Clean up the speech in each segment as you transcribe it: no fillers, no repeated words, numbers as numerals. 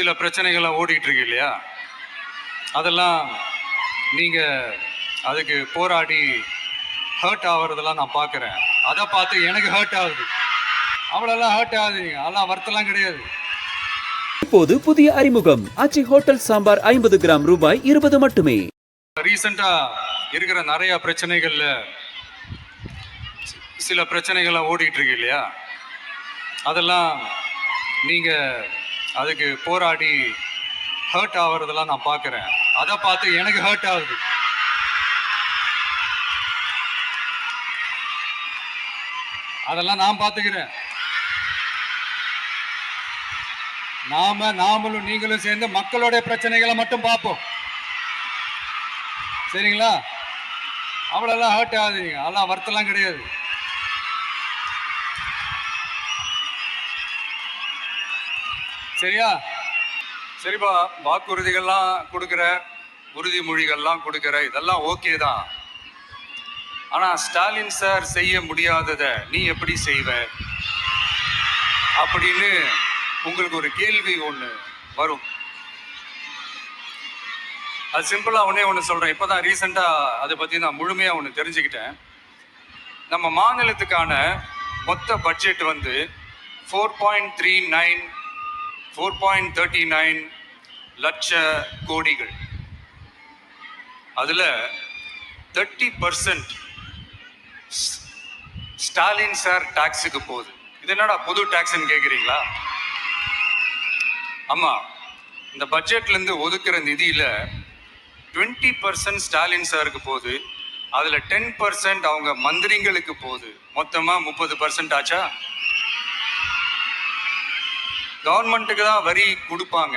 சில பிரச்சனைகள்லாம் ஓடிட்டு இருக்கு இல்லையா, அதெல்லாம் நீங்கள் அதுக்கு போராடி ஹர்ட் ஆகுறதெல்லாம் நான் பார்க்குறேன். அதை பார்த்து எனக்கு ஹர்ட் ஆகுது. அவ்வளோலாம் ஹர்ட் ஆகுதுங்க, அதெல்லாம் வருத்தலாம் கிடையாது. இப்போது புதிய அறிமுகம் ஆச்சி ஹோட்டல் சாம்பார் 50 கிராம் ரூபாய் 20 மட்டுமே. ரீசெண்டா இருக்கிற நிறைய பிரச்சனைகள்ல சில பிரச்சனைகள்லாம் ஓடிட்டு இருக்கு இல்லையா, அதெல்லாம் நீங்க அதுக்கு போராடி ஹர்ட் ஆகுறதெல்லாம் நான் பார்க்குறேன். அதை பார்த்து எனக்கு ஹர்ட் ஆகுது. அதெல்லாம் நான் பார்த்துக்கிறேன். நாமளும் நீங்களும் சேர்ந்து மக்களுடைய பிரச்சனைகளை மட்டும் பார்ப்போம், சரிங்களா? அவ்வளோலாம் ஹர்ட் ஆகுதுங்க, அதெல்லாம் வருத்தலாம் கிடையாது. சரியா? சரிப்பா, வாக்குறுதிகள்லாம் கொடுக்குற, உறுதிமொழிகள்லாம் கொடுக்குற, இதெல்லாம் ஓகே தான். ஆனால் ஸ்டாலின் சார் செய்ய முடியாததை நீ எப்படி செய்வ அப்படின்னு உங்களுக்கு ஒரு கேள்வி ஒன்று வரும். அது சிம்பிளாக ஒன்று சொல்கிறேன். இப்போ தான் ரீசெண்டாக அதை பற்றி நான் முழுமையாக ஒன்று தெரிஞ்சுக்கிட்டேன். நம்ம மாநிலத்துக்கான மொத்த பட்ஜெட் வந்து 4.39 லட்ச கோடிகள். அதில் 30% ஸ்டாலின் சார் டாக்ஸுக்கு போகுது. இது என்னடா புது டாக்ஸ்ன்னு கேட்குறீங்களா? ஆமாம், இந்த பட்ஜெட்லேருந்து ஒதுக்குற நிதியில் 20% ஸ்டாலின் சாருக்கு போகுது. அதில் 10% அவங்க மந்திரிங்களுக்கு போகுது. மொத்தமாக 30% ஆச்சா? கவர்மெண்ட்டுக்கு தான் வரி கொடுப்பாங்க.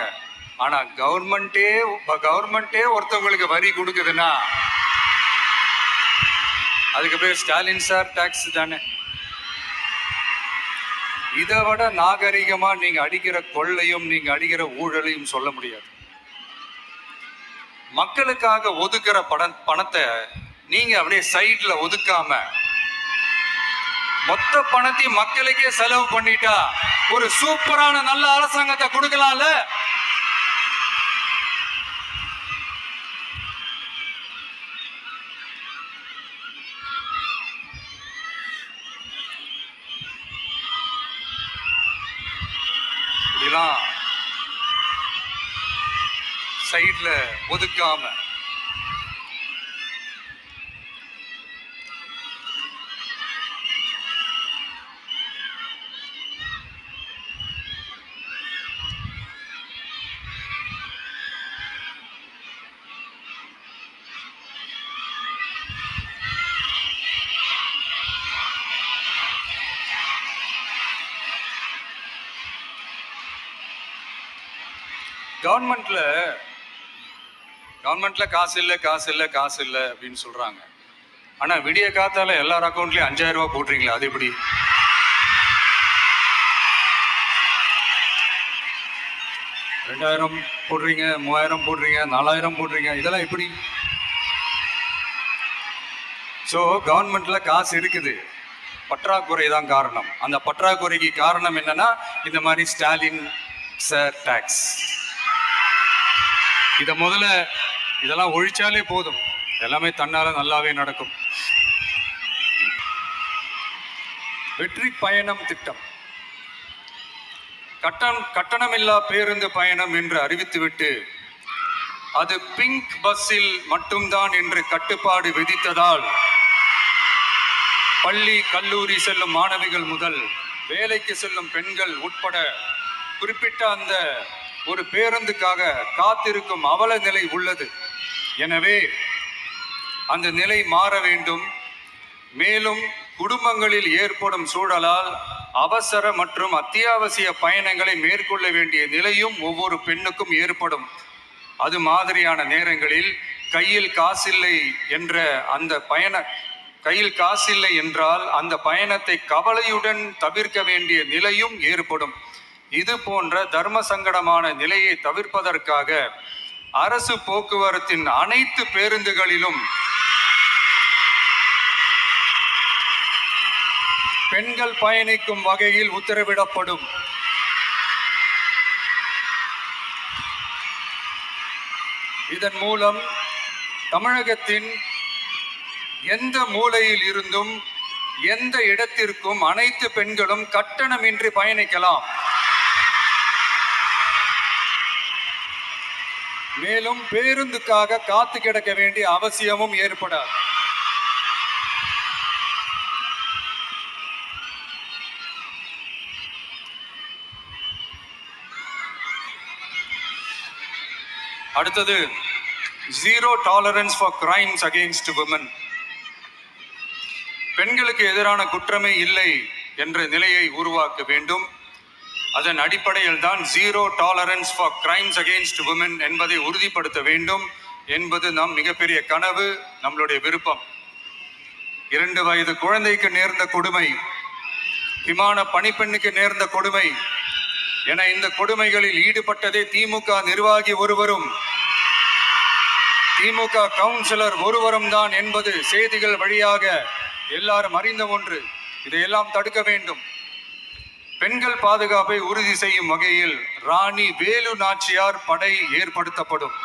ஆனால் கவர்மெண்ட்டே ஒருத்தவங்களுக்கு வரி கொடுக்குதுன்னா அதுக்கு பேர் ஸ்டாலின் சார் டாக்ஸ் தானே. இதை விட நாகரிகமா நீங்க அடிக்கிற கொள்ளையும் நீங்க அடிக்கிற ஊழலையும் சொல்ல முடியாது. மக்களுக்காக ஒதுக்குற பணத்தை நீங்க அப்படியே சைட்ல ஒதுக்காம மொத்த பணத்தையும் மக்களுக்கே செலவு பண்ணிட்டா ஒரு சூப்பரான நல்ல அரசாங்கத்தை கொடுக்கலாம்ல. சைட்ல ஒதுக்காம கவர்மெண்ட்ல காசு இல்லை அப்படின்னு சொல்றாங்க. ஆனா விடிய காத்தால எல்லார் அக்கௌண்ட்லயும் 5000 ரூபாய் போடுறீங்களா? அது எப்படி? 2000 போடுறீங்க, 3000 போடுறீங்க, 4000 போடுறீங்க, இதெல்லாம் எப்படி? ஸோ கவர்மெண்ட்ல காசு இருக்குது, பற்றாக்குறை தான் காரணம். அந்த பற்றாக்குறைக்கு காரணம் என்னன்னா இந்த மாதிரி ஸ்டாலின் சார் டாக்ஸ். இதை முதல்ல இதெல்லாம் ஒழிச்சாலே போதும், எல்லாமே தன்னால நல்லாவே நடக்கும். வெற்றி பயணம் திட்டம், கட்டணமில்லா பேருந்து பயணம் என்று அறிவித்துவிட்டு அது பிங்க் பஸ்ஸில் மட்டும்தான் என்று கட்டுப்பாடு விதித்ததால் பள்ளி கல்லூரி செல்லும் மாணவிகள் முதல் வேலைக்கு செல்லும் பெண்கள் உட்பட குறிப்பிட்ட அந்த ஒரு பேருந்துக்காக காத்திருக்கும் அவல நிலை உள்ளது. எனவே அந்த நிலை மாற வேண்டும். மேலும் குடும்பங்களில் ஏற்படும் சூழலால் அவசர மற்றும் அத்தியாவசிய பயணங்களை மேற்கொள்ள வேண்டிய நிலையும் ஒவ்வொரு பெண்ணுக்கும் ஏற்படும். அது மாதிரியான நேரங்களில் கையில் காசில்லை என்றால் அந்த பயணத்தை கவலையுடன் தவிர்க்க வேண்டிய நிலையும் ஏற்படும். இது போன்ற தர்ம சங்கடமான நிலையை தவிர்ப்பதற்காக அரசு போக்குவரத்தின் அனைத்து பேருந்துகளிலும் பெண்கள் பயணிக்கும் வகையில் உத்தரவிடப்படும். இதன் மூலம் தமிழகத்தின் எந்த மூலையில் இருந்தும் எந்த இடத்திற்கும் அனைத்து பெண்களும் கட்டணமின்றி பயணிக்கலாம். மேலும் பேருந்துக்காக காத்து கிடக்க வேண்டிய அவசியமும் ஏற்படாது. அடுத்தது, zero tolerance for crimes against women. பெண்களுக்கு எதிரான குற்றமே இல்லை என்ற நிலையை உருவாக்க வேண்டும். அதன் அடிப்படையில் தான் zero tolerance for crimes against women என்பதை உறுதிப்படுத்த வேண்டும் என்பது நம் மிகப்பெரிய கனவு, நம்மளுடைய விருப்பம். 2 வயது குழந்தைக்கு நேர்ந்த கொடுமை, விமான பணிப்பெண்ணுக்கு நேர்ந்த கொடுமை என இந்த கொடுமைகளில் ஈடுபட்டதே திமுக நிர்வாகி ஒருவரும் திமுக கவுன்சிலர் ஒருவரும் தான் என்பது செய்திகள் வழியாக எல்லாரும் அறிந்த ஒன்று. இதையெல்லாம் தடுக்க வேண்டும். பெண்கள் பாதுகாப்பை உறுதி செய்யும் வகையில் ராணி வேலு நாச்சியார் படை ஏற்படுத்தப்படும்.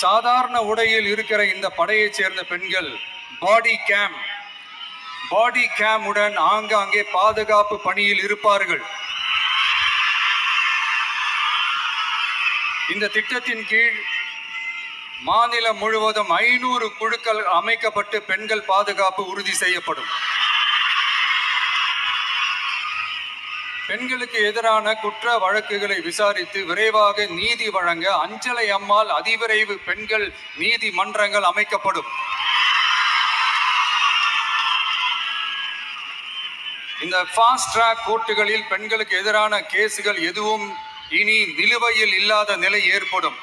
சாதாரண உடையில் இருக்கிற இந்த படையைச் சேர்ந்த பெண்கள் பாடி கேம் உடன் ஆங்காங்கே பாதுகாப்பு பணியில் இருப்பார்கள். இந்த திட்டத்தின் கீழ் மாநிலம் முழுவதும் 500 குழுக்கள் அமைக்கப்பட்டு பெண்கள் பாதுகாப்பு உறுதி செய்யப்படும். பெண்களுக்கு எதிரான குற்ற வழக்குகளை விசாரித்து விரைவாக நீதி வழங்க அஞ்சலை அம்மாள் அதிவிரைவு பெண்கள் நீதிமன்றங்கள் அமைக்கப்படும். இந்த ஃபாஸ்ட் ட்ராக் கோர்ட்டுகளில் பெண்களுக்கு எதிரான கேசுகள் எதுவும் இனி நிலுவையில் இல்லாத நிலை ஏற்படும்.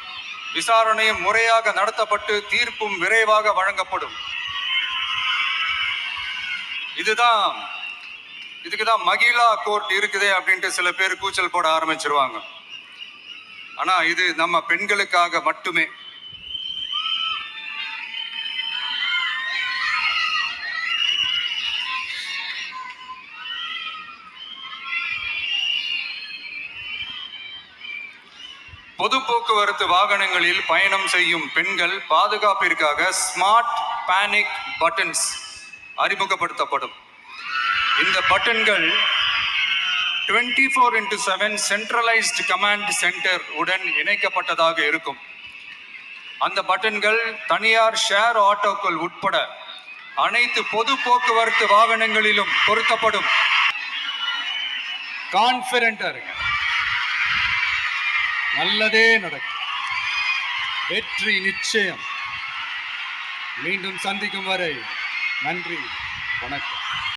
விசாரணையும் முறையாக நடத்தப்பட்டு தீர்ப்பும் விரைவாக வழங்கப்படும். இதுக்குதான் மகிழா கோர்ட் இருக்குதே அப்படின்ட்டு சில பேர் கூச்சல் போட ஆரம்பிச்சிருவாங்க. ஆனா இது நம்ம பெண்களுக்காக மட்டுமே. பொது போக்குவரத்து வாகனங்களில் பயணம் செய்யும் பெண்கள் பாதுகாப்பிற்காக ஸ்மார்ட் பேனிக் பட்டன்ஸ் அறிமுகப்படுத்தப்படும். இந்த பட்டன்கள் 24/7 சென்ட்ரலைஸ்டு கமாண்ட் சென்டர் உடன் இணைக்கப்பட்டதாக இருக்கும். அந்த பட்டன்கள் தனியார் ஷேர் ஆட்டோக்கள் உட்பட அனைத்து பொது போக்குவரத்து வாகனங்களிலும் பொருத்தப்படும். கான்ஃபிடென்ட்டா இருங்க, நல்லதே நடக்கும், வெற்றி நிச்சயம். மீண்டும் சந்திக்கும் வரை நன்றி, வணக்கம்.